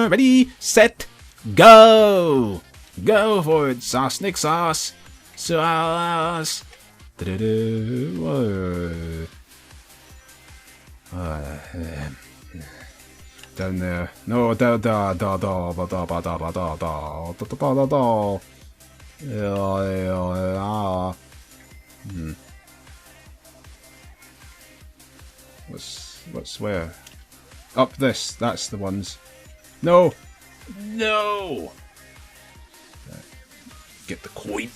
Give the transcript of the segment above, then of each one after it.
Ready, set, go! Go for it, Sonic sauce! Sauce! Down there. No, da da da da da da da da da da da da da da. What's where? Up this. That's the ones. No. No. Get the coin.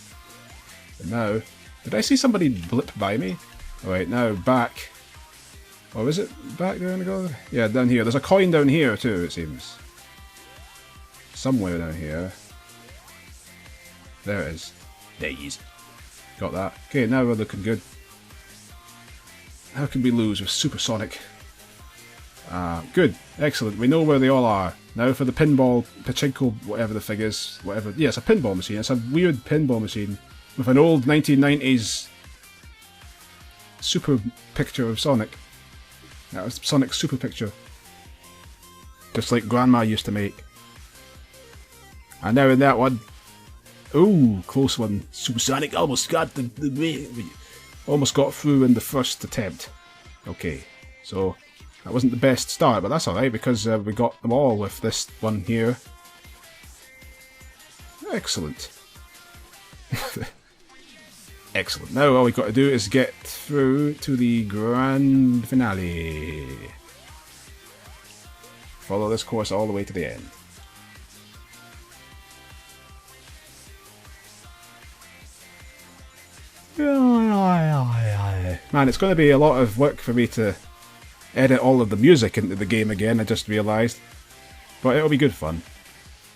And now, did I see somebody blip by me? Oh wait, now back. Or is it back there? Go? Yeah, down here. There's a coin down here too, it seems. Somewhere down here. There it is. Days. Got that. Okay, now we're looking good. How can we lose with Supersonic? Good. Excellent. We know where they all are. Now for the pinball, pachinko, whatever the thing is. Whatever. Yeah, it's a pinball machine. It's a weird pinball machine with an old 1990s super picture of Sonic. That was Sonic's super picture. Just like Grandma used to make. And now in that one. Ooh, close one. Supersonic almost got almost got through in the first attempt. Okay, so that wasn't the best start, but that's alright because we got them all with this one here. Excellent. Excellent. Now all we've got to do is get through to the grand finale. Follow this course all the way to the end. Man, it's going to be a lot of work for me to edit all of the music into the game again, I just realised. But it'll be good fun.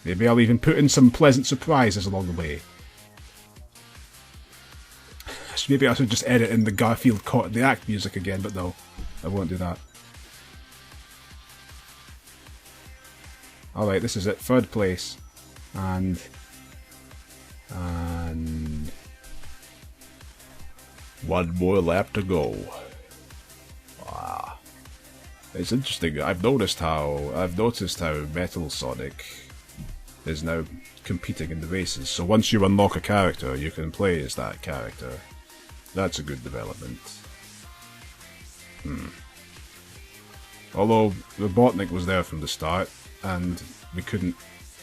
Maybe I'll even put in some pleasant surprises along the way. Maybe I should just edit in the Garfield Caught in the Act music again, but no, I won't do that. Alright, this is it, third place. And one more lap to go. Wow. It's interesting. I've noticed how Metal Sonic is now competing in the races. So once you unlock a character, you can play as that character. That's a good development. Although Robotnik was there from the start, and we couldn't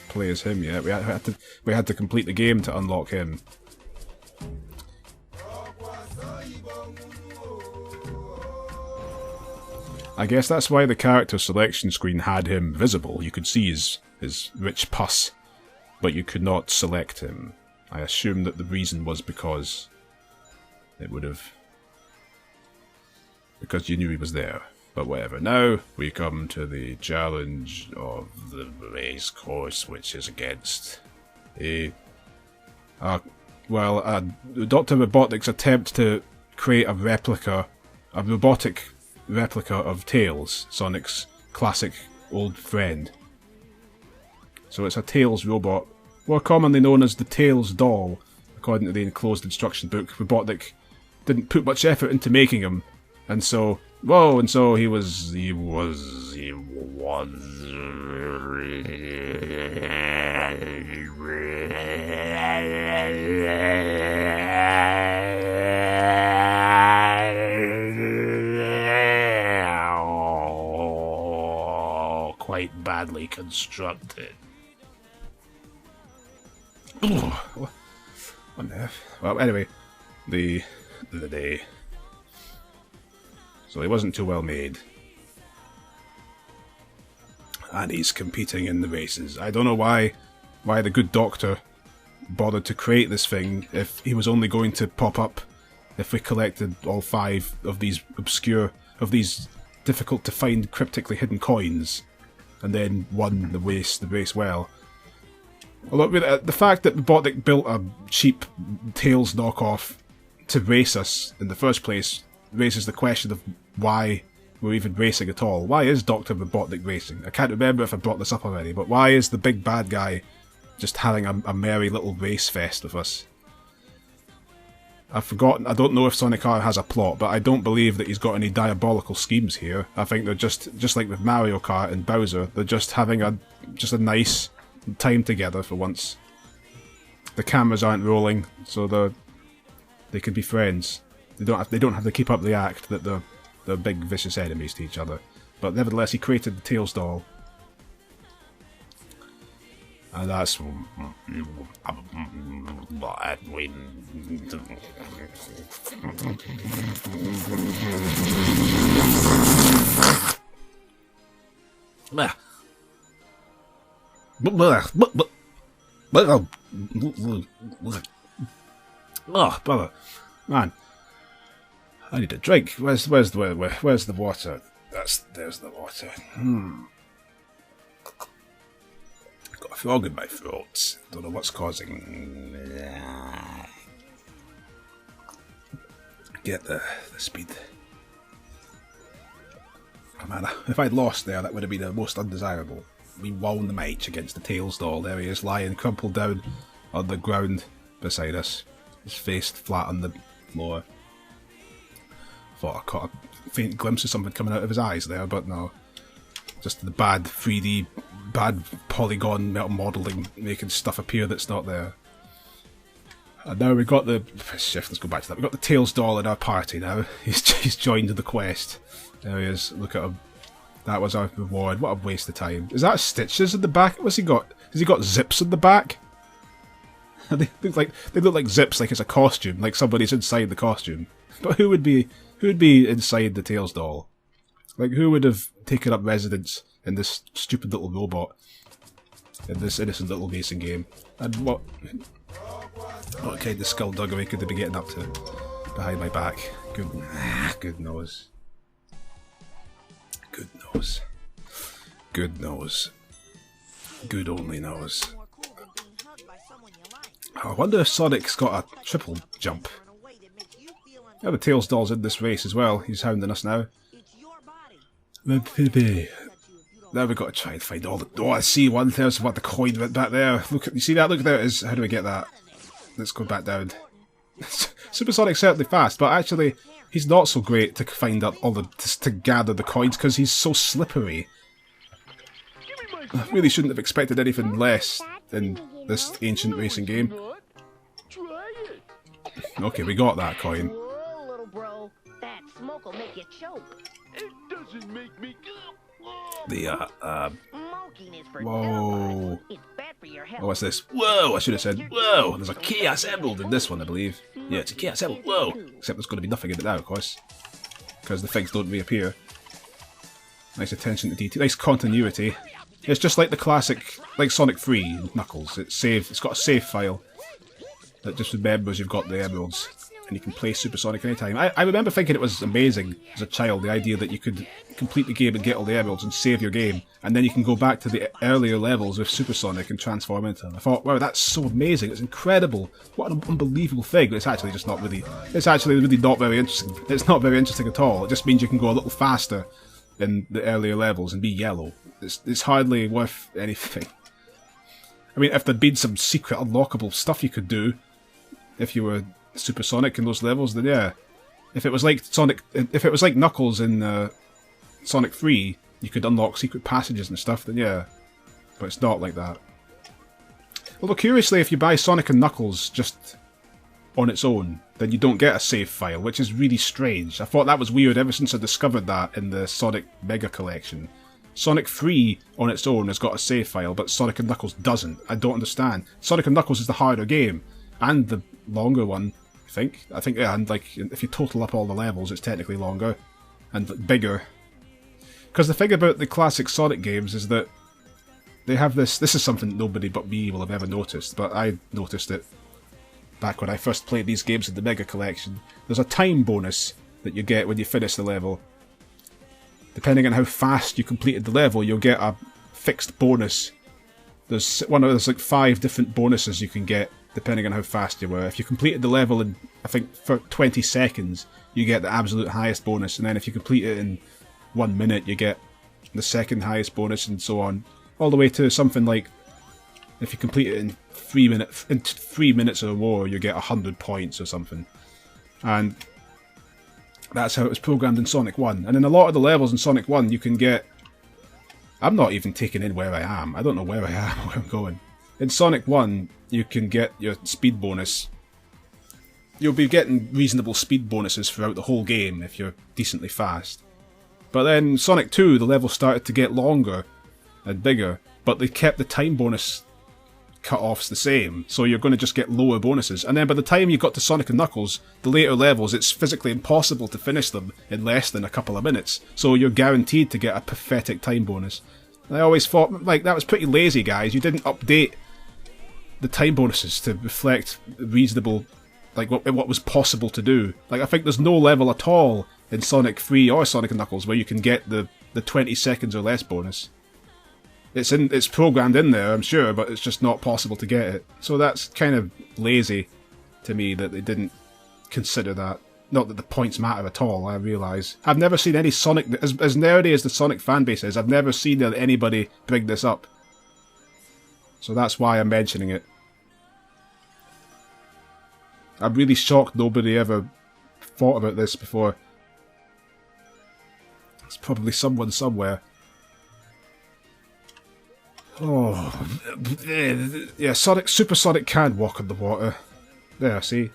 play as him yet. We had to complete the game to unlock him. I guess that's why the character selection screen had him visible. You could see his rich pus, but you could not select him. I assume that the reason was because it would have... because you knew he was there. But whatever. Now we come to the challenge of the race course, which is against Dr. Robotnik's attempt to create a robotic replica of Tails, Sonic's classic old friend. So it's a Tails robot, more commonly known as the Tails doll. According to the enclosed instruction book, Robotnik didn't put much effort into making him, and so he was quite badly constructed. What on earth? Well, anyway, the day. So he wasn't too well made. And he's competing in the races. I don't know why the good doctor bothered to create this thing if he was only going to pop up if we collected all 5 of these difficult to find cryptically hidden coins and then won the race well. Although the fact that Robotnik built a cheap Tails knockoff to race us in the first place raises the question of why we're even racing at all. Why is Dr. Robotnik racing? I can't remember if I brought this up already, but why is the big bad guy just having a merry little race fest with us? I've forgotten. I don't know if Sonic R has a plot, but I don't believe that he's got any diabolical schemes here. I think they're just like with Mario Kart and Bowser. They're just having a nice time together for once. The cameras aren't rolling, so they can be friends. They don't have to keep up the act that they're big vicious enemies to each other. But nevertheless, he created the Tails doll. And that's... Oh, brother. Man. I need a drink. Where's the water? There's the water. Got a frog in my throat. Don't know what's causing. Get the speed. Come on, if I'd lost there, that would have been the most undesirable. We won the match against the Tails doll. There he is, lying crumpled down on the ground beside us. His face flat on the floor. Thought I caught a faint glimpse of something coming out of his eyes there, but no. Just the bad 3D, bad polygon modelling making stuff appear that's not there. And now we've got the... Shift, let's go back to that. We've got the Tails doll in our party now. He's joined the quest. There he is. Look at him. That was our reward. What a waste of time. Is that stitches in the back? What's he got? Has he got zips in the back? They look like zips, like it's a costume, like somebody's inside the costume. But who would be inside the Tails doll? Like, who would have taken up residence in this stupid little robot, in this innocent little racing game? And what kind of skullduggery could they be getting up to behind my back? Good nose. Good nose. Good nose. Good only nose. I wonder if Sonic's got a triple jump. Yeah, the Tails doll's in this race as well. He's hounding us now. Now we've got to try and find all the... Oh, I see one. There's what the coin went back there. Look, you see that? Look, there it is. How do we get that? Let's go back down. Super Sonic's certainly fast, but actually he's not so great to find out all the... to gather the coins because he's so slippery. I really shouldn't have expected anything less in this ancient racing game. Okay, we got that coin. Whoa, little bro. That smoke will make you choke. It doesn't make me Smoking is for whoa. it's bad for your health. Oh, what's this? Whoa, I should have said, whoa! There's a Chaos Emerald in this one, I believe. Yeah, it's a Chaos Emerald, whoa! Except there's going to be nothing in it now, of course. Because the things don't reappear. Nice attention to detail, nice continuity. It's just like the classic, like Sonic 3 Knuckles. It's got a save file that just remembers you've got the emeralds. And you can play Super Sonic anytime. I remember thinking it was amazing as a child, the idea that you could complete the game and get all the emeralds and save your game, and then you can go back to the earlier levels with Super Sonic and transform into them. I thought, wow, that's so amazing, it's incredible, what an unbelievable thing, but it's actually just not really, it's actually really not very interesting. It's not very interesting at all. It just means you can go a little faster in the earlier levels and be yellow. It's hardly worth anything. I mean, if there'd been some secret unlockable stuff you could do, if you were Super Sonic in those levels, then yeah. If it was like Knuckles in Sonic 3, you could unlock secret passages and stuff, then yeah. But it's not like that. Although curiously, if you buy Sonic and Knuckles just on its own, then you don't get a save file, which is really strange. I thought that was weird ever since I discovered that in the Sonic Mega Collection. Sonic 3 on its own has got a save file, but Sonic and Knuckles doesn't. I don't understand. Sonic and Knuckles is the harder game, and the longer one, I think, yeah, and like, if you total up all the levels, it's technically longer, and bigger. Because the thing about the classic Sonic games is that they have this is something nobody but me will have ever noticed, but I noticed it back when I first played these games in the Mega Collection. There's a time bonus that you get when you finish the level. Depending on how fast you completed the level, you'll get a fixed bonus. There's like 5 different bonuses you can get depending on how fast you were. If you completed the level in, I think, for 20 seconds, you get the absolute highest bonus, and then if you complete it in 1 minute, you get the second highest bonus, and so on, all the way to something like, if you complete it in 3 minutes or more, you get 100 points or something. And that's how it was programmed in Sonic 1. And in a lot of the levels in Sonic 1, you can get... I'm not even taking in where I am. I don't know where I am or where I'm going. In Sonic 1, you can get your speed bonus. You'll be getting reasonable speed bonuses throughout the whole game if you're decently fast. But then Sonic 2, the level started to get longer and bigger, but they kept the time bonus cut-offs the same, so you're going to just get lower bonuses. And then by the time you got to Sonic and Knuckles, the later levels, it's physically impossible to finish them in less than a couple of minutes, so you're guaranteed to get a pathetic time bonus. And I always thought, like, that was pretty lazy, guys. You didn't update the time bonuses to reflect reasonable, like, what was possible to do. Like, I think there's no level at all in Sonic 3 or Sonic and Knuckles where you can get the 20 seconds or less bonus. It's programmed in there, I'm sure, but it's just not possible to get it. So that's kind of lazy to me that they didn't consider that. Not that the points matter at all, I realise. I've never seen any Sonic... As nerdy as the Sonic fanbase is, I've never seen anybody bring this up. So that's why I'm mentioning it. I'm really shocked nobody ever thought about this before. There's probably someone somewhere. Oh, yeah, Super Sonic can walk on the water. There, see?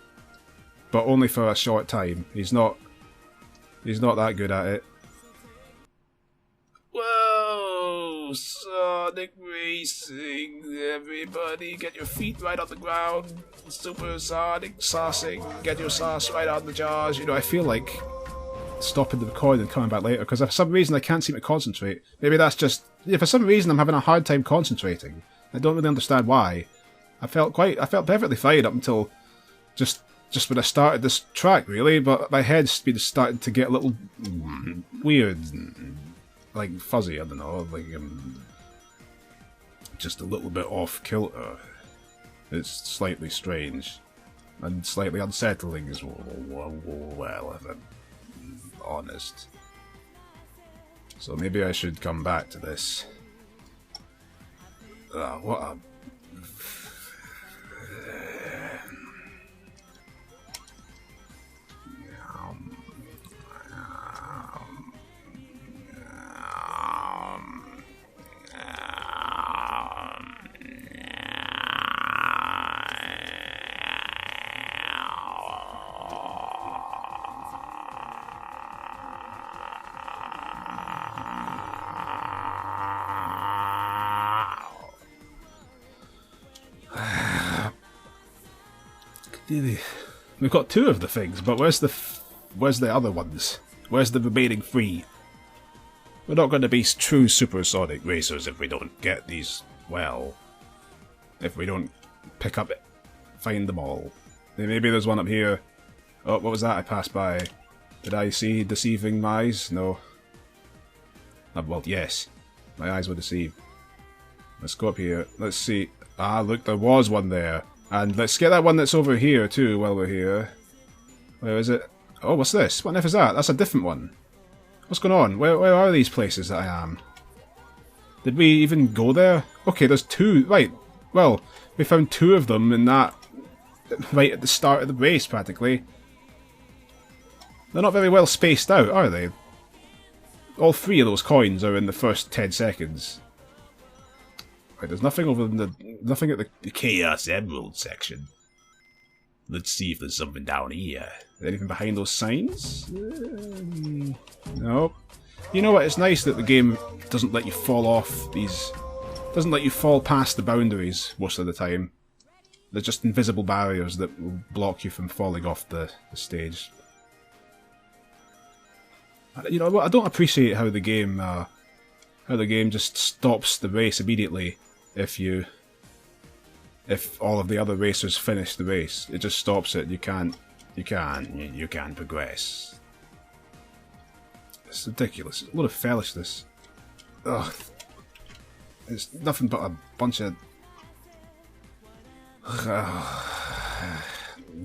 But only for a short time. He's not that good at it. Whoa! Sonic Racing! Everybody get your feet right on the ground. Super Sonic saucing. Get your sauce right on the jaws. You know, I feel like stopping the recording and coming back later, because for some reason I can't seem to concentrate. Maybe that's just... Yeah, for some reason I'm having a hard time concentrating. I don't really understand why. I felt perfectly fine up until just when I started this track, really, but my head's been starting to get a little weird, like fuzzy, I don't know, like just a little bit off kilter. It's slightly strange and slightly unsettling as well, if I'm honest. So maybe I should come back to this. What a... We've got two of the things, but where's the other ones? Where's the remaining three? We're not going to be true supersonic racers if we don't get these, well, if we don't find them all. Maybe there's one up here. Oh, what was that I passed by? Did I see deceiving eyes? No. Well, yes. My eyes were deceived. Let's go up here. Let's see. Ah, look, there was one there. And let's get that one that's over here too while we're here. Where is it? Oh, what's this? What on earth is that? That's a different one. What's going on? Where are these places that I am? Did we even go there? Okay, there's two. Right. Well, we found two of them in that... right at the start of the race, practically. They're not very well spaced out, are they? All three of those coins are in the first 10 seconds. Right, there's nothing over in nothing at the Chaos Emerald section. Let's see if there's something down here. Anything behind those signs? Nope. You know what? It's nice that the game doesn't let you fall off these... doesn't let you fall past the boundaries most of the time. There's just invisible barriers that will block you from falling off the stage. You know what? I don't appreciate how the game just stops the race immediately if all of the other racers finish the race. It just stops it. You can't progress. It's ridiculous. It's a lot of foolishness. Ugh. It's nothing but a bunch of...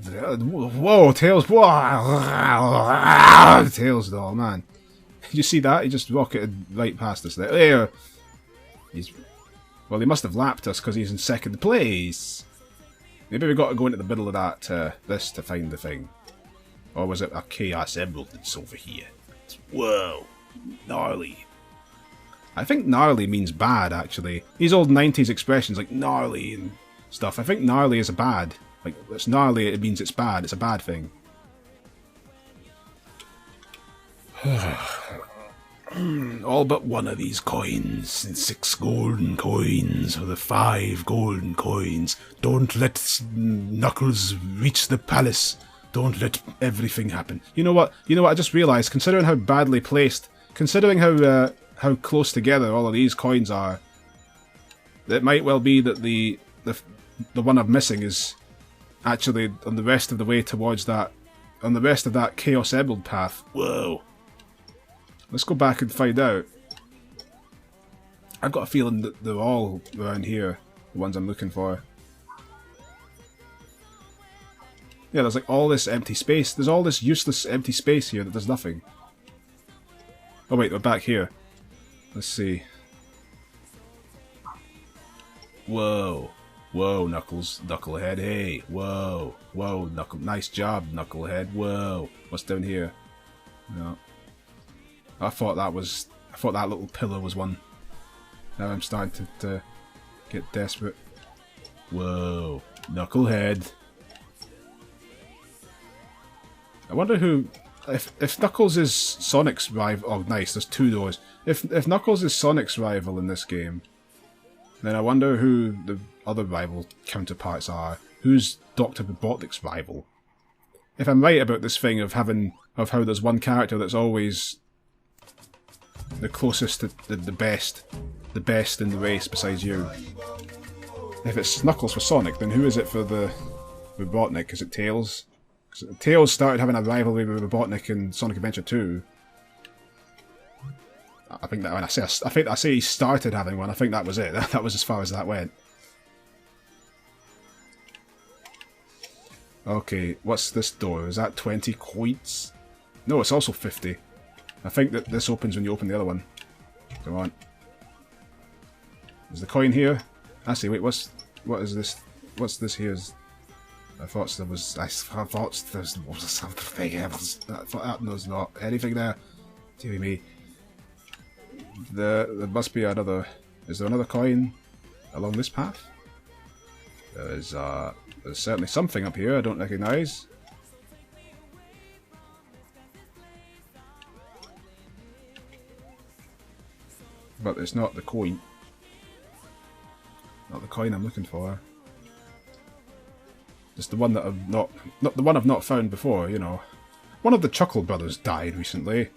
Whoa, Tails! Whoa! Tails, though, man. Did you see that? He just rocketed right past us there. There! Well, he must have lapped us because he's in second place. Maybe we got to go into the middle of that, this to find the thing. Or was it a Chaos Emerald that's over here? Whoa, gnarly. I think gnarly means bad, actually. These old 90s expressions like gnarly and stuff, I think gnarly is a bad. Like, it's gnarly, it means it's bad, it's a bad thing. All but one of these coins, and 6 golden coins, or the 5 golden coins. Don't let Knuckles reach the palace. Don't let everything happen. You know what? I just realised, considering how badly placed, considering how close together all of these coins are, it might well be that the one I'm missing is actually on the rest of the way towards that, on the rest of that Chaos Emerald path. Whoa. Let's go back and find out. I've got a feeling that they're all around here, the ones I'm looking for. Yeah, there's like all this empty space. There's all this useless empty space here that does nothing. Oh wait, we're back here. Let's see. Whoa. Whoa, Knuckles. Knucklehead, hey. Whoa. Whoa, Knuckle. Nice job, Knucklehead. Whoa. What's down here? No. I thought that little pillar was one. Now I'm starting to get desperate. Whoa. Knucklehead. I wonder who... If Knuckles is Sonic's rival... Oh, nice, there's 2 doors. If Knuckles is Sonic's rival in this game, then I wonder who the other rival counterparts are. Who's Dr. Robotnik's rival? If I'm right about this thing of how there's one character that's always the closest to the best in the race besides you. If it's Knuckles for Sonic, then who is it for the Robotnik? Is it Tails? Because Tails started having a rivalry with Robotnik in Sonic Adventure 2. I think that when I say he started having one, I think that was it. That was as far as that went. Okay, what's this door? Is that 20 coins? No, it's also 50. I think that this opens when you open the other one. Come on. Is the coin here? I see. Wait, what is this? What's this here? I thought there was something else. There's not anything there. Dear me. There must be another. Is there another coin along this path? There's certainly something up here I don't recognise. But it's not the coin. Not the coin I'm looking for. It's the one that I've not the one I've not found before, you know. One of the Chuckle brothers died recently.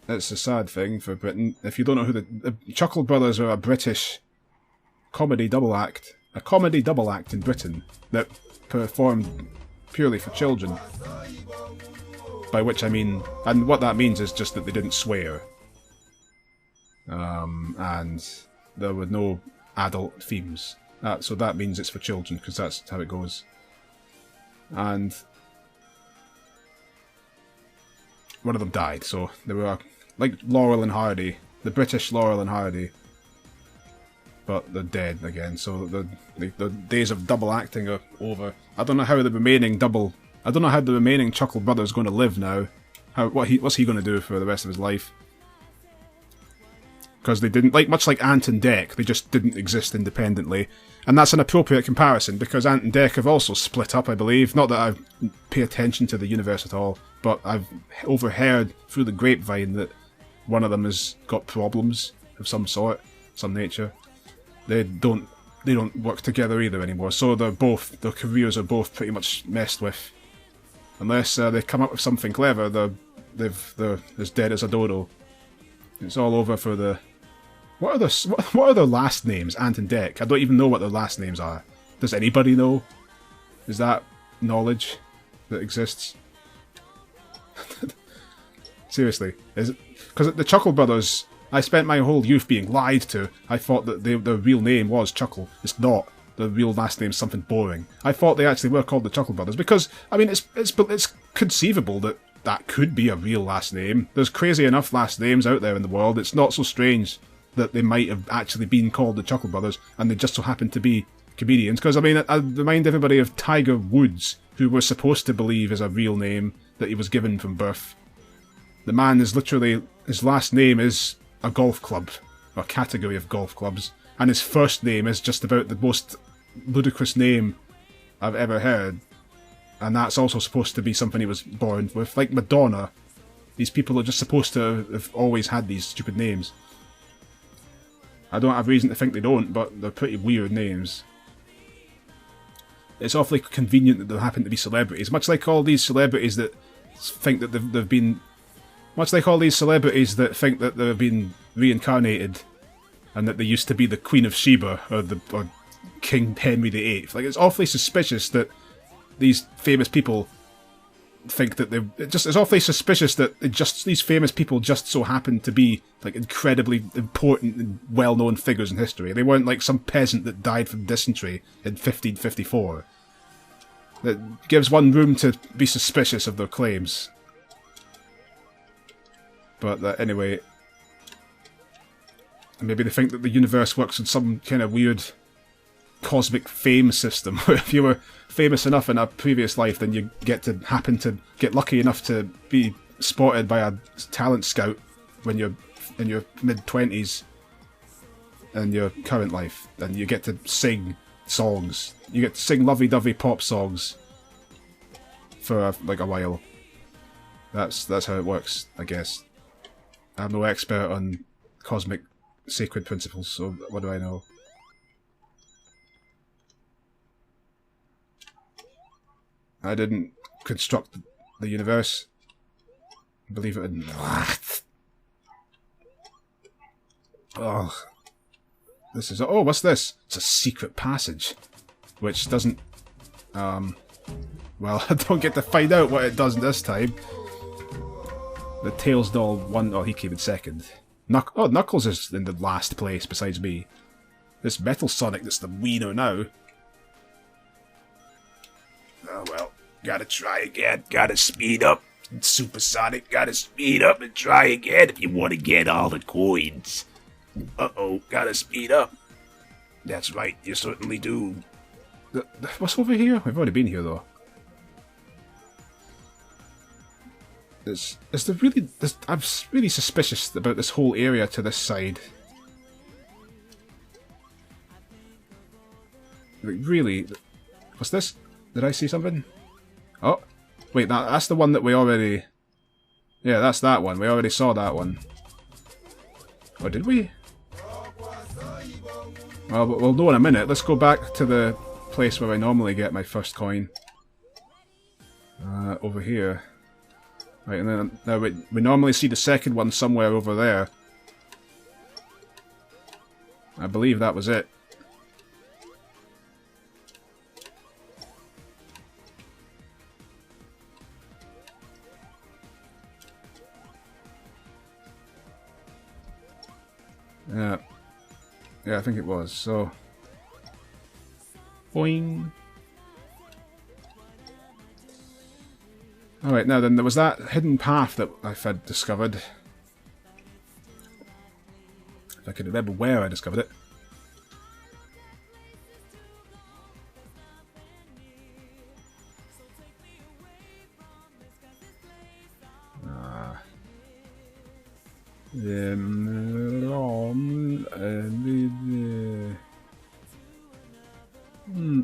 It's a sad thing for Britain. If you don't know who the Chuckle brothers are, a British comedy double act. A comedy double act in Britain that performed purely for children. By which I mean, and what that means is just that they didn't swear. And there were no adult themes. So that means it's for children, because that's how it goes. And one of them died, so they were like Laurel and Hardy, the British Laurel and Hardy, but they're dead again. So the days of double acting are over. I don't know how the remaining Chuckle brother is going to live now. What's he going to do for the rest of his life? Because they didn't, much like Ant and Dec, they just didn't exist independently. And that's an appropriate comparison, because Ant and Dec have also split up, I believe. Not that I pay attention to the universe at all, but I've overheard through the grapevine that one of them has got problems of some sort, some nature. They don't work together either anymore, so their careers are both pretty much messed with. Unless they come up with something clever, they're as dead as a dodo. It's all over for the... What are their last names, Ant and Dec? I don't even know what their last names are. Does anybody know? Is that knowledge that exists? Seriously. Is it? Because the Chuckle brothers, I spent my whole youth being lied to. I thought that their real name was Chuckle. It's not. The real last name is something boring. I thought they actually were called the Chuckle brothers because, I mean, it's conceivable that could be a real last name. There's crazy enough last names out there in the world. It's not so strange that they might have actually been called the Chuckle brothers and they just so happen to be comedians. Because, I mean, I remind everybody of Tiger Woods, who we're supposed to believe is a real name that he was given from birth. The man is literally, his last name is a golf club, or category of golf clubs, and his first name is just about the most ludicrous name I've ever heard, and that's also supposed to be something he was born with. Like Madonna, these people are just supposed to have always had these stupid names. I don't have reason to think they don't, but they're pretty weird names. It's awfully convenient that they happen to be celebrities, much like all these celebrities that think that they've been... Much like all these celebrities that think that they've been reincarnated, and that they used to be the Queen of Sheba, or King Henry VIII. Like, it's awfully suspicious that these famous people think that it's awfully suspicious that these famous people just so happen to be, like, incredibly important and well-known figures in history. They weren't like some peasant that died from dysentery in 1554. That gives one room to be suspicious of their claims. But anyway, maybe they think that the universe works in some kind of weird cosmic fame system, where if you were famous enough in a previous life, then you happen to get lucky enough to be spotted by a talent scout when you're in your mid-20s in your current life, and you get to sing songs. You get to sing lovey-dovey pop songs for like a while. That's how it works, I guess. I'm no expert on cosmic sacred principles, so what do I know? I didn't construct the universe. Believe it or not. Oh. This is... Oh, what's this? It's a secret passage. Which doesn't... Well, I don't get to find out what it does this time. The Tails doll won... Oh, he came in second. Knuckles is in the last place besides me. This Metal Sonic that's the wiener now. Oh, well. Gotta try again. Gotta speed up. Supersonic, gotta speed up and try again if you want to get all the coins. Uh-oh, gotta speed up. That's right, you certainly do. What's over here? We've already been here, though. I'm really suspicious about this whole area to this side. Like, really? What's this? Did I see something? Oh, wait, that's the one that we already... Yeah, that's that one. We already saw that one. Oh, did we? Well, we'll know in a minute. Let's go back to the place where I normally get my first coin. Over here. Right, and then now we normally see the second one somewhere over there. I believe that was it. Yeah, I think it was, so... Boing! Alright, now then, there was that hidden path that I've discovered. If I could remember where I discovered it.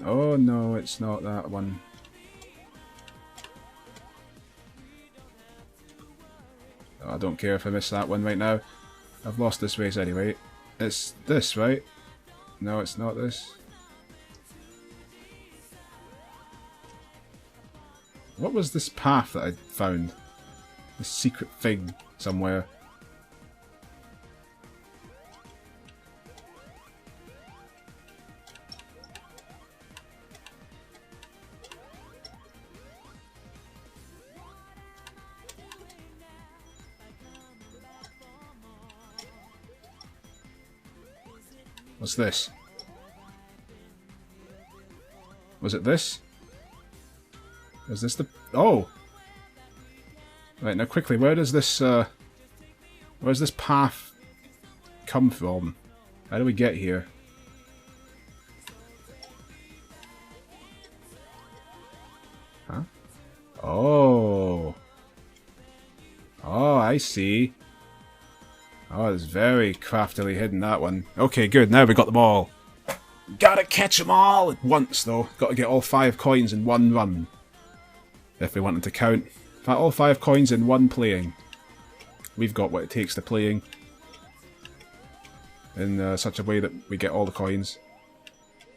Oh no, it's not that one. Oh, I don't care if I miss that one right now. I've lost this race anyway. It's this, right? No, it's not this. What was this path that I found? This secret thing somewhere. What's this? Was it this? Was this the... Oh! Right, now quickly, where does this, where's this path come from? How do we get here? Oh. Oh, I see. Oh, it's very craftily hidden, that one. Okay, good. Now we got them all. Gotta catch them all at once, though. Got to get all 5 coins in one run. If we wanted to count. In fact, all 5 coins in one playing. We've got what it takes to playing. In such a way that we get all the coins.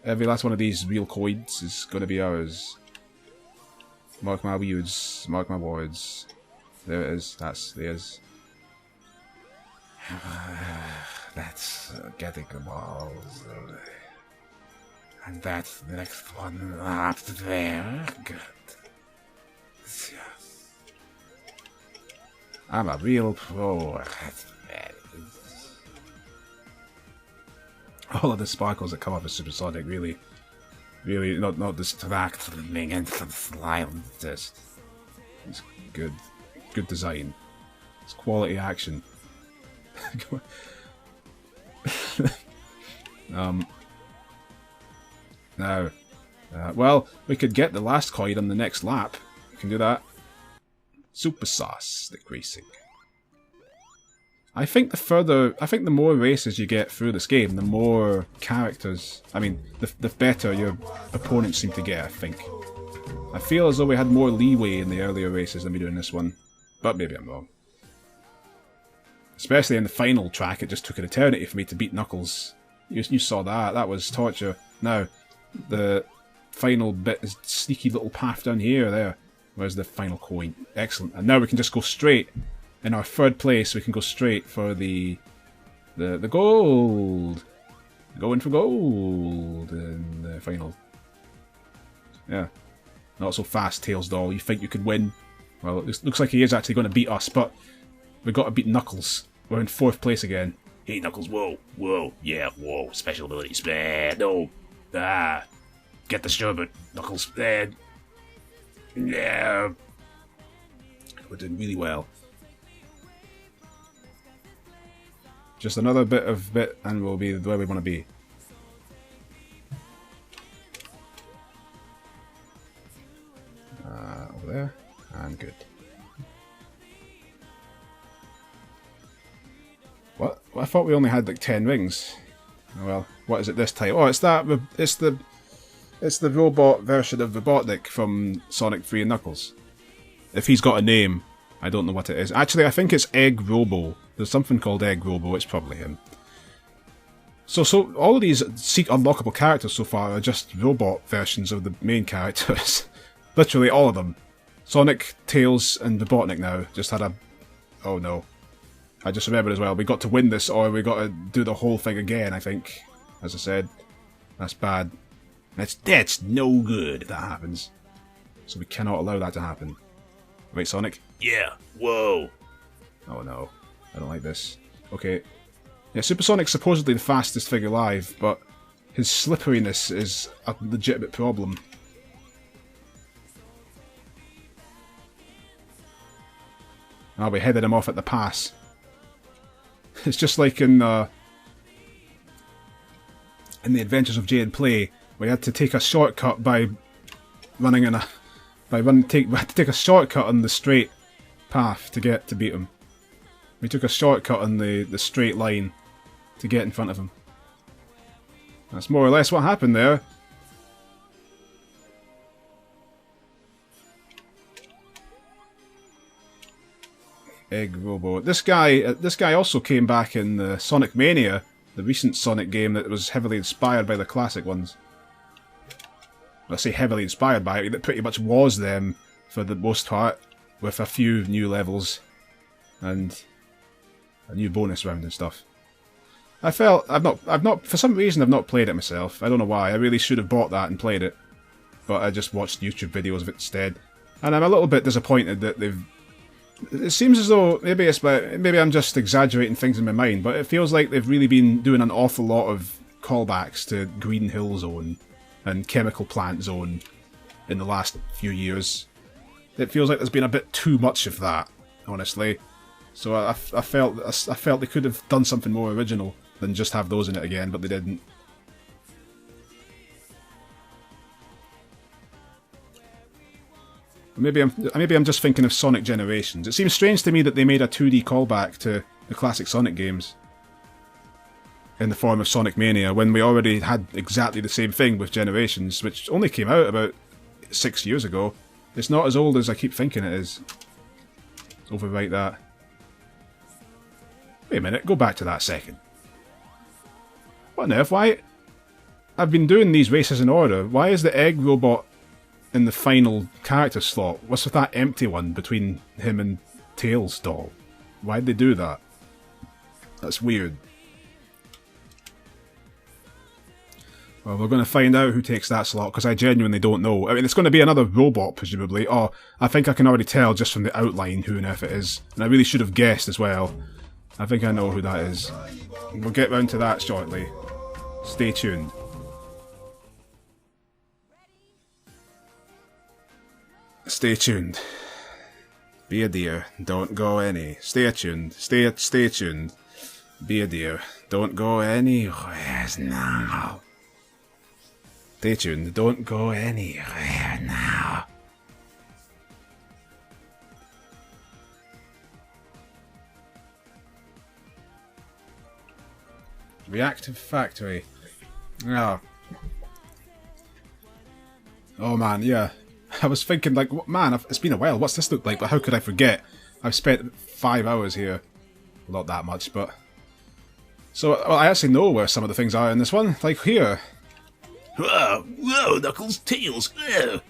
Every last one of these real coins is going to be ours. Mark my words. Mark my words. There it is. That's theirs. That's getting them all. And that's the next one up there. Good. I'm a real pro. All of the sparkles that come off of Supersonic really not distracting and slime. Just it's good design. It's quality action. Now, well, we could get the last coin on the next lap. We can do that. Super sauce stick racing. I think the more races you get through this game, the more characters. I mean, the better your opponents seem to get. I think. I feel as though we had more leeway in the earlier races than we do in this one, but maybe I'm wrong. Especially in the final track, it just took an eternity for me to beat Knuckles. You saw that. That was torture. Now, the final bit is sneaky little path down here. There. Where's the final coin? Excellent. And now we can just go straight. In our third place, we can go straight for the gold. Going for gold in the final. Yeah. Not so fast, Tails doll. You think you could win? Well, it looks like he is actually going to beat us, but we've got to beat Knuckles. We're in 4th place again. Hey, Knuckles, whoa, whoa, yeah, whoa, special abilities, no, get the sherbet, Knuckles, yeah. We're doing really well. Just another bit and we'll be where we want to be. Over there, and good. What? I thought we only had like 10 rings. Oh well, what is it this time? Oh, it's the robot version of Robotnik from Sonic 3 and Knuckles. If he's got a name, I don't know what it is. Actually, I think it's Egg Robo. There's something called Egg Robo. It's probably him. So all of these unlockable characters so far are just robot versions of the main characters. Literally all of them. Sonic, Tails, and Robotnik now just had a... Oh no. I just remembered as well, we got to win this or we got to do the whole thing again, I think. As I said. That's bad. That's no good if that happens. So we cannot allow that to happen. Right, Sonic? Yeah, whoa. Oh no. I don't like this. Okay. Yeah, Supersonic's supposedly the fastest figure alive, but his slipperiness is a legitimate problem. Oh, we headed him off at the pass. It's just like in the Adventures of Jay and Play, we had to take a shortcut by running in a... we had to take a shortcut on the straight path to beat him. We took a shortcut on the straight line to get in front of him. That's more or less what happened there. Egg Robo. This guy also came back in the Sonic Mania, the recent Sonic game that was heavily inspired by the classic ones. I say heavily inspired by it, it pretty much was them for the most part, with a few new levels and a new bonus round and stuff. I've not for some reason I've not played it myself. I don't know why. I really should have bought that and played it, but I just watched YouTube videos of it instead. And I'm a little bit disappointed that they've... It seems as though maybe I'm just exaggerating things in my mind, but it feels like they've really been doing an awful lot of callbacks to Green Hill Zone and Chemical Plant Zone in the last few years. It feels like there's been a bit too much of that, honestly. So I felt they could have done something more original than just have those in it again, but they didn't. Maybe I'm just thinking of Sonic Generations. It seems strange to me that they made a 2D callback to the classic Sonic games in the form of Sonic Mania when we already had exactly the same thing with Generations, which only came out about 6 years ago. It's not as old as I keep thinking it is. Overwrite that. Wait a minute, go back to that second. What on earth? Why? I've been doing these races in order. Why is the egg robot in the final character slot? What's with that empty one between him and Tails' doll? Why'd they do that? That's weird. Well, we're going to find out who takes that slot, because I genuinely don't know. I mean, it's going to be another robot, presumably. Oh, I think I can already tell just from the outline who on earth it is. And I really should have guessed as well. I think I know who that is. We'll get round to that shortly. Stay tuned. Stay tuned. Be a dear. Don't go any. Stay tuned. Stay tuned. Be a dear. Don't go anywhere now. Stay tuned. Don't go anywhere now. Reactive Factory. Yeah. Oh man, yeah. I was thinking, like, man, it's been a while. What's this look like? But how could I forget? I've spent 5 hours here. Not that much, but... So, well, I actually know where some of the things are in this one. Like here. Whoa, whoa, Knuckles, Tails, whoa.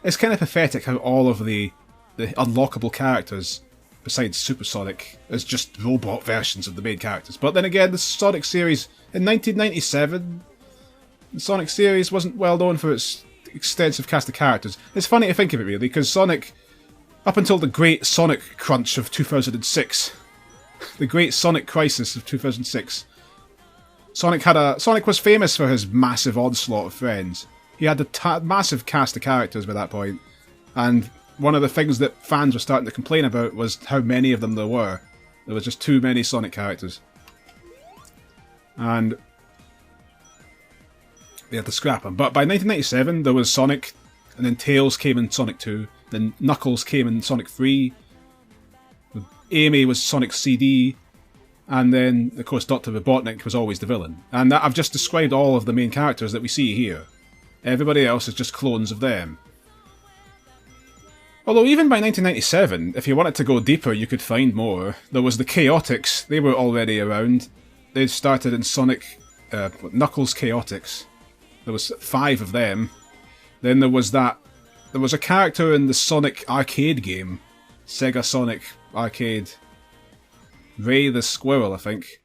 It's kind of pathetic how all of the unlockable characters, besides Supersonic, is just robot versions of the main characters. But then again, the Sonic series, in 1997, the Sonic series wasn't well known for its extensive cast of characters. It's funny to think of it, really, because Sonic, up until the Great Sonic Crunch of 2006, the Great Sonic Crisis of 2006, Sonic was famous for his massive onslaught of friends. He had a massive cast of characters by that point, and one of the things that fans were starting to complain about was how many of them there were. There was just too many Sonic characters. And they had to scrap them. But by 1997, there was Sonic, and then Tails came in Sonic 2, then Knuckles came in Sonic 3, Amy was Sonic CD, and then, of course, Dr. Robotnik was always the villain. And I've just described all of the main characters that we see here. Everybody else is just clones of them. Although even by 1997, if you wanted to go deeper, you could find more. There was the Chaotix, they were already around. They started in Sonic... Knuckles Chaotix. There was 5 of them. Then there was that... There was a character in the Sonic arcade game. Sega Sonic Arcade. Ray the Squirrel, I think.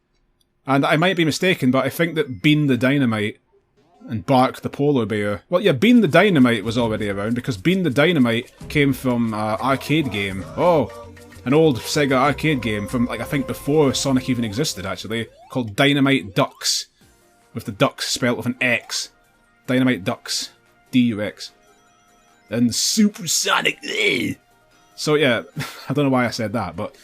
And I might be mistaken, but I think that Bean the Dynamite and Bark the Polar Bear... Well, yeah, Bean the Dynamite was already around, because Bean the Dynamite came from arcade game. Oh, an old Sega arcade game from, like, I think before Sonic even existed, actually, called Dynamite Ducks. With the ducks spelt with an X. Dynamite Ducks. D-U-X. And Supersonic... So, yeah, I don't know why I said that, but...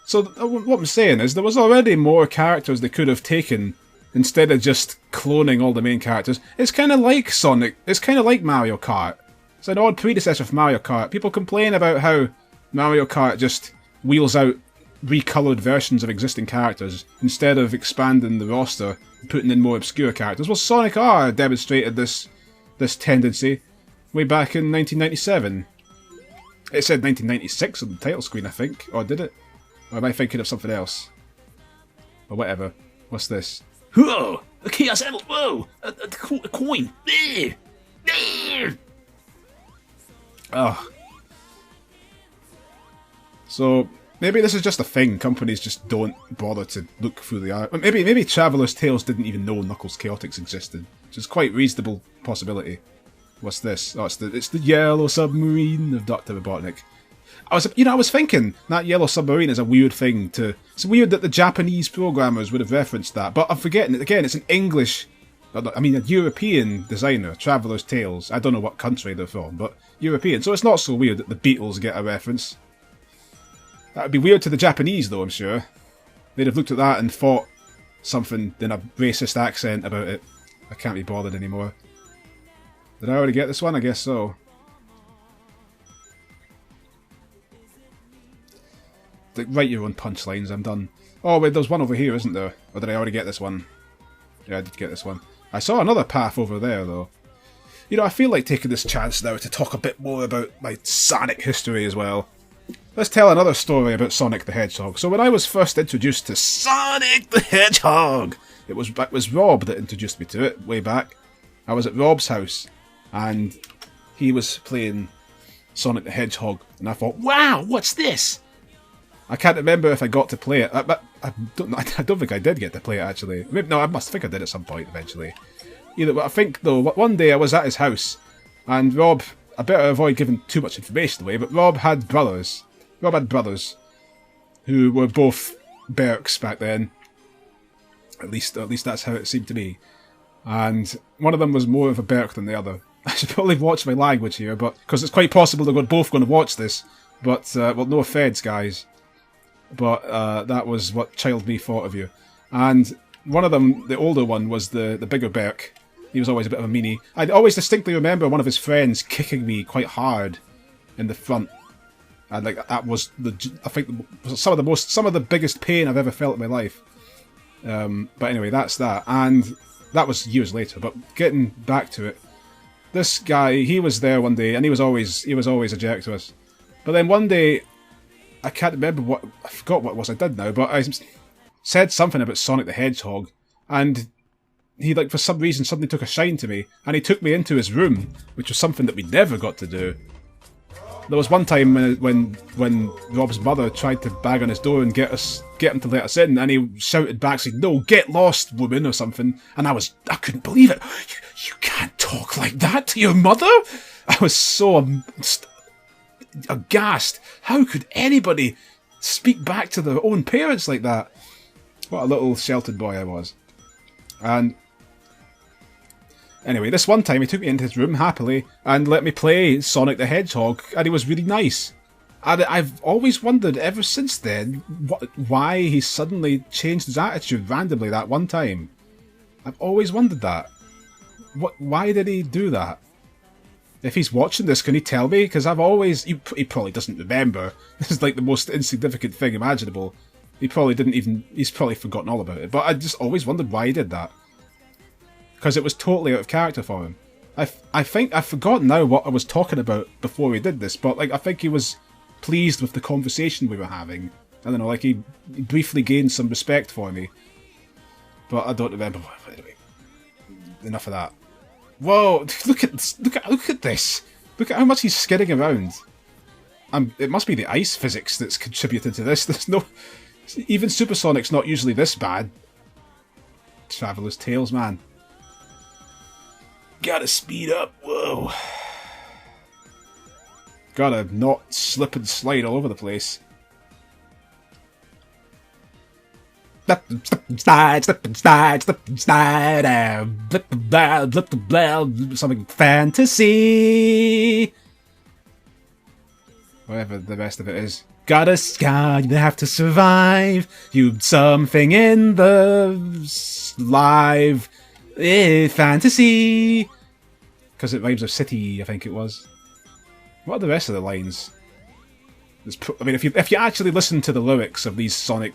So, what I'm saying is, there was already more characters they could have taken instead of just cloning all the main characters. It's kind of like Sonic. It's kind of like Mario Kart. It's an odd predecessor of Mario Kart. People complain about how Mario Kart just wheels out recoloured versions of existing characters instead of expanding the roster and putting in more obscure characters. Well, Sonic R demonstrated this tendency way back in 1997. It said 1996 on the title screen, I think. Or did it? Or am I thinking of something else? Or whatever. What's this? Whoa! A Chaos Emerald! Whoa! A coin! Oh. So, maybe this is just a thing. Companies just don't bother to look through the art. Maybe Traveller's Tales didn't even know Knuckles Chaotix existed. Which is quite a reasonable possibility. What's this? Oh, it's the Yellow Submarine of Dr. Robotnik. I was thinking that Yellow Submarine is a weird thing to... It's weird that the Japanese programmers would have referenced that, but I'm forgetting it again. It's an English... I mean, a European designer, Traveller's Tales. I don't know what country they're from, but European. So it's not so weird that the Beatles get a reference. That would be weird to the Japanese, though, I'm sure. They'd have looked at that and thought something in a racist accent about it. I can't be bothered anymore. Did I already get this one? I guess so. write your own punchlines, I'm done. Oh wait, there's one over here, isn't there? Or did I already get this one? Yeah, I did get this one. I saw another path over there, though. You know, I feel like taking this chance now to talk a bit more about my Sonic history as well. Let's tell another story about Sonic the Hedgehog. So when I was first introduced to Sonic the Hedgehog, it was Rob that introduced me to it way back. I was at Rob's house, and he was playing Sonic the Hedgehog, and I thought, wow, what's this? I can't remember if I got to play it, but I don't think I did get to play it, actually. Maybe, no, I must think I did at some point, eventually. But I think, though, one day I was at his house, and Rob, I better avoid giving too much information away, but Rob had brothers. Rob had brothers who were both Berks back then. At least that's how it seemed to me. And one of them was more of a Berk than the other. I should probably watch my language here, but because it's quite possible they're both going to watch this. But, well, no offence, guys. But that was what child me thought of you. And one of them, the older one, was the bigger Berk. He was always a bit of a meanie. I always distinctly remember one of his friends kicking me quite hard in the front. And like that was I think some of the biggest pain I've ever felt in my life. But anyway, that's that. And that was years later. But getting back to it, this guy, he was there one day, and he was always a jerk to us. But then one day, I can't remember I forgot what it was I did now, but I said something about Sonic the Hedgehog, and he, like, for some reason suddenly took a shine to me, and he took me into his room, which was something that we never got to do. There was one time when Rob's mother tried to bang on his door and get him to let us in, and he shouted back saying, "No, get lost, woman," or something, and I couldn't believe it. You can't talk like that to your mother? I was so aghast. How could anybody speak back to their own parents like that? What a little sheltered boy I was. And anyway, this one time he took me into his room happily and let me play Sonic the Hedgehog, and he was really nice. And I've always wondered ever since then why he suddenly changed his attitude randomly that one time. I've always wondered that. Why did he do that? If he's watching this, can he tell me? Because he probably doesn't remember. This is like the most insignificant thing imaginable. He's probably forgotten all about it. But I just always wondered why he did that. Because it was totally out of character for him. I think I've forgotten now what I was talking about before he did this, but like I think he was pleased with the conversation we were having. I don't know, like he briefly gained some respect for me. But I don't remember. Anyway, enough of that. Whoa! Look at this! Look at this! Look at how much he's skidding around. It must be the ice physics that's contributed to this. There's no, even Supersonic's not usually this bad. Traveller's Tales, man. Gotta speed up. Whoa! Gotta not slip and slide all over the place. Slip and slide, slip and slide, slip and slide, something fantasy. Whatever the rest of it is. You have to survive. You something in the live fantasy. Because it rhymes with city, I think it was. What are the rest of the lines? I mean, if you actually listen to the lyrics of these Sonic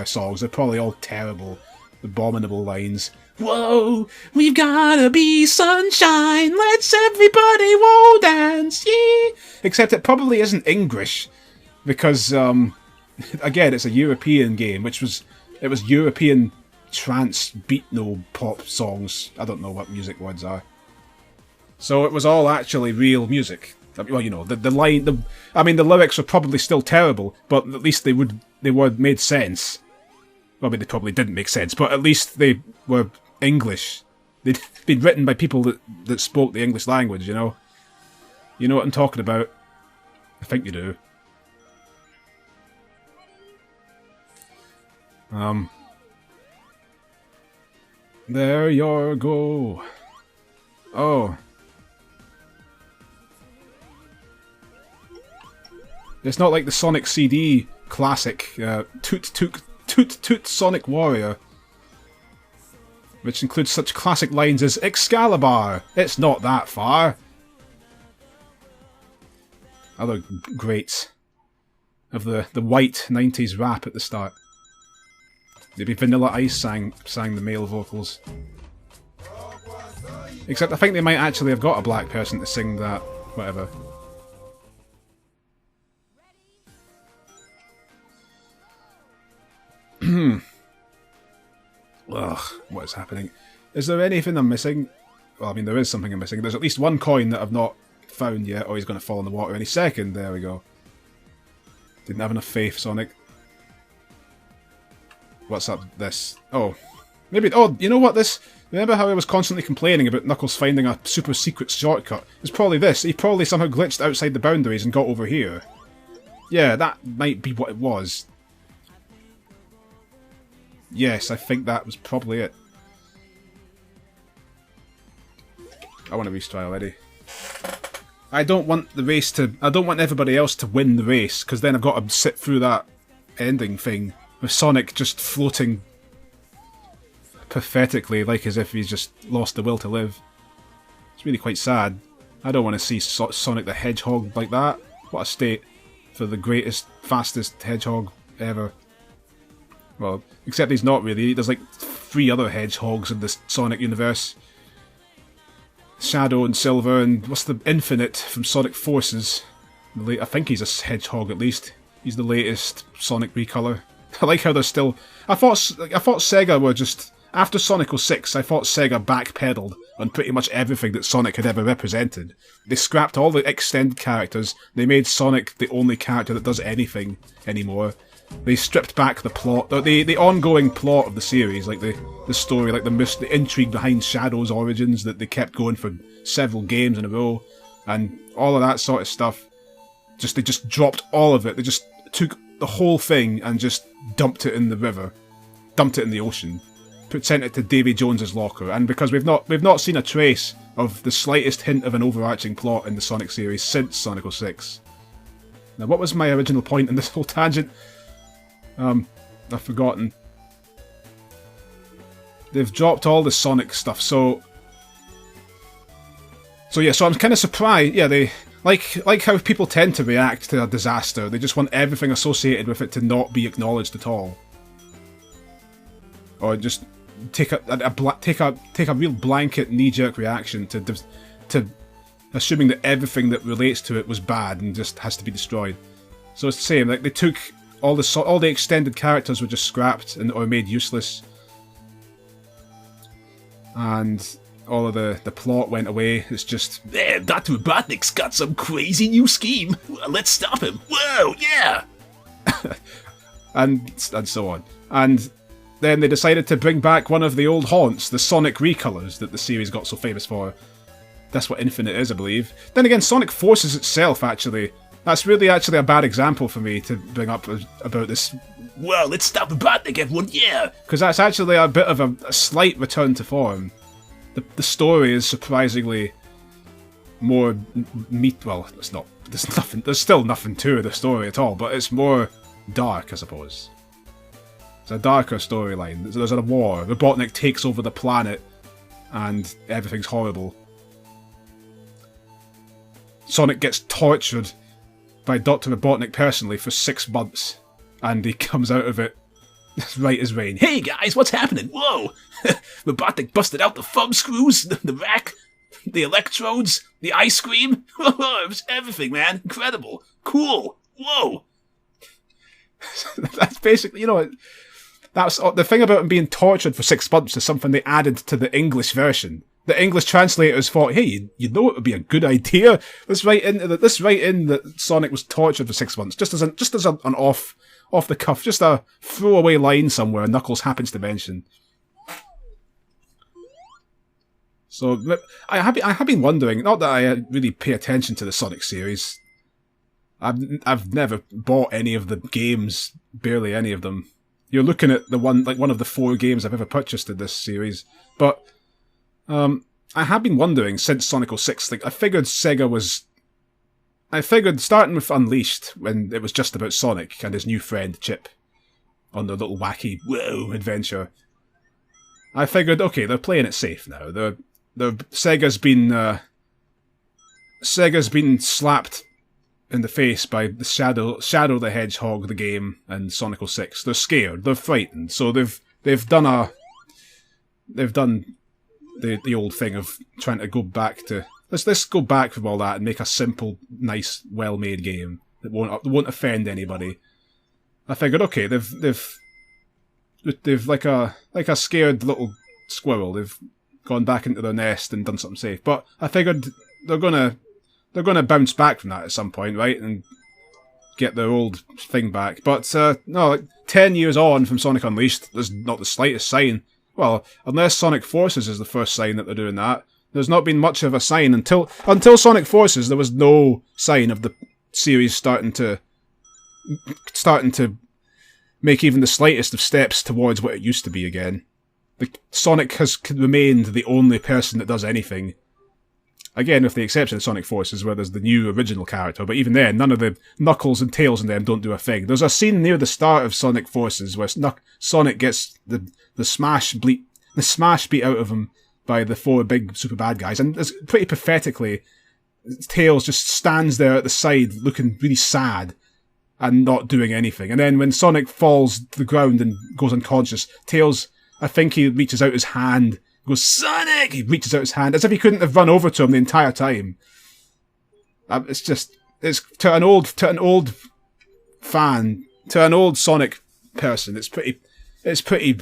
songs, they're probably all terrible, abominable lines. Whoa, we've gotta be sunshine, let's everybody whoa dance, yeah! Except it probably isn't English, because, again, it's a European game, it was European trance beatno pop songs. I don't know what music words are. So it was all actually real music. Well, you know, the lyrics were probably still terrible, but at least they made sense. Well, I mean, they probably didn't make sense, but at least they were English. They'd been written by people that spoke the English language, you know? You know what I'm talking about? I think you do. There you go. Oh. It's not like the Sonic CD classic, Toot Toot Toot Toot Sonic Warrior, which includes such classic lines as Excalibur, it's not that far. Other greats. of the white 90s rap at the start. Maybe Vanilla Ice sang the male vocals. Except I think they might actually have got a black person to sing that, whatever. Ugh, what is happening? Is there anything I'm missing? Well, I mean, there is something I'm missing. There's at least one coin that I've not found yet. Oh, he's going to fall in the water any second. There we go. Didn't have enough faith, Sonic. What's up this? Oh. Maybe... Oh, you know what this... Remember how I was constantly complaining about Knuckles finding a super secret shortcut? It's probably this. He probably somehow glitched outside the boundaries and got over here. Yeah, that might be what it was. Yes, I think that was probably it. I want to restart already. I don't want the race to... I don't want everybody else to win the race, because then I've got to sit through that ending thing with Sonic just floating pathetically, like as if he's just lost the will to live. It's really quite sad. I don't want to see Sonic the Hedgehog like that. What a state for the greatest, fastest hedgehog ever. Well, except he's not really. There's like 3 other hedgehogs in this Sonic universe. Shadow and Silver and what's the Infinite from Sonic Forces. I think he's a hedgehog at least. He's the latest Sonic recolor. I like how they're still... I thought Sega were just... After Sonic 06, I thought Sega backpedaled on pretty much everything that Sonic had ever represented. They scrapped all the extended characters. They made Sonic the only character that does anything anymore. They stripped back the plot, the ongoing plot of the series, like the story, like the intrigue behind Shadow's origins that they kept going for several games in a row, and all of that sort of stuff. They just dropped all of it. They just took the whole thing and just dumped it in the river, dumped it in the ocean, sent it to Davy Jones's locker. And because we've not seen a trace of the slightest hint of an overarching plot in the Sonic series since Sonic 06. Now, what was my original point in this whole tangent? I've forgotten. They've dropped all the Sonic stuff, so I'm kind of surprised. Yeah, they like how people tend to react to a disaster. They just want everything associated with it to not be acknowledged at all, or just take a real blanket knee-jerk reaction to assuming that everything that relates to it was bad and just has to be destroyed. So it's the same. Like they took all the extended characters were just scrapped or made useless, and all of the plot went away. It's just, Man, Dr. Robotnik's got some crazy new scheme. Let's stop him. Whoa, yeah! and so on. And then they decided to bring back one of the old haunts, the Sonic recolors that the series got so famous for. That's what Infinite is, I believe. Then again, Sonic Forces itself, actually. That's really actually a bad example for me to bring up about this. Well, let's stop Robotnik, everyone, yeah! Because that's actually a bit of a slight return to form. The story is surprisingly more well, it's not. There's still nothing to the story at all, but it's more dark, I suppose. It's a darker storyline. There's a war. Robotnik takes over the planet, and everything's horrible. Sonic gets tortured by Dr. Robotnik personally for 6 months, and he comes out of it right as rain. Hey guys, what's happening? Whoa! Robotnik busted out the thumb screws, the rack, the electrodes, the ice cream. It was everything, man. Incredible. Cool. Whoa! That's basically, that's the thing about him being tortured for 6 months is something they added to the English version. The English translators thought, hey, you know it would be a good idea. Let's write in that Sonic was tortured for 6 months, just as an off the cuff, just a throwaway line somewhere Knuckles happens to mention. So I have been wondering. Not that I really pay attention to the Sonic series. I've never bought any of the games, barely any of them. You're looking at one of the 4 games I've ever purchased in this series, but. I have been wondering since Sonic 06, I figured starting with Unleashed, when it was just about Sonic and his new friend Chip on their little wacky adventure. I figured, okay, they're playing it safe now. Sega's been slapped in the face by the Shadow the Hedgehog, the game, and Sonic 06. They're scared. They're frightened. So they've done the old thing of trying to go back to let's go back from all that and make a simple, nice, well-made game that won't offend anybody. I figured, okay, they've like a scared little squirrel. They've gone back into their nest and done something safe. But I figured they're gonna bounce back from that at some point, right, and get their old thing back. But no, like 10 years on from Sonic Unleashed, there's not the slightest sign. Well, unless Sonic Forces is the first sign that they're doing that, there's not been much of a sign until Sonic Forces. There was no sign of the series starting to make even the slightest of steps towards what it used to be again. Sonic has remained the only person that does anything. Again, with the exception of Sonic Forces, where there's the new original character, but even then, none of the Knuckles and Tails in them don't do a thing. There's a scene near the start of Sonic Forces where Sonic gets the smash beat out of him by the 4 big super bad guys, and it's pretty pathetically, Tails just stands there at the side looking really sad and not doing anything. And then when Sonic falls to the ground and goes unconscious, Tails, I think he reaches out his hand, goes, "Sonic!" He reaches out his hand, as if he couldn't have run over to him the entire time. It's to an old fan, to an old Sonic person, it's pretty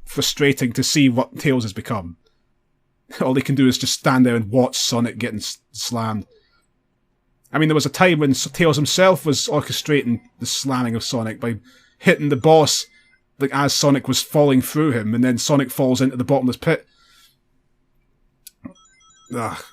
frustrating to see what Tails has become. All they can do is just stand there and watch Sonic getting slammed. I mean, there was a time when Tails himself was orchestrating the slamming of Sonic by hitting the boss like as Sonic was falling through him, and then Sonic falls into the bottomless pit. Ugh.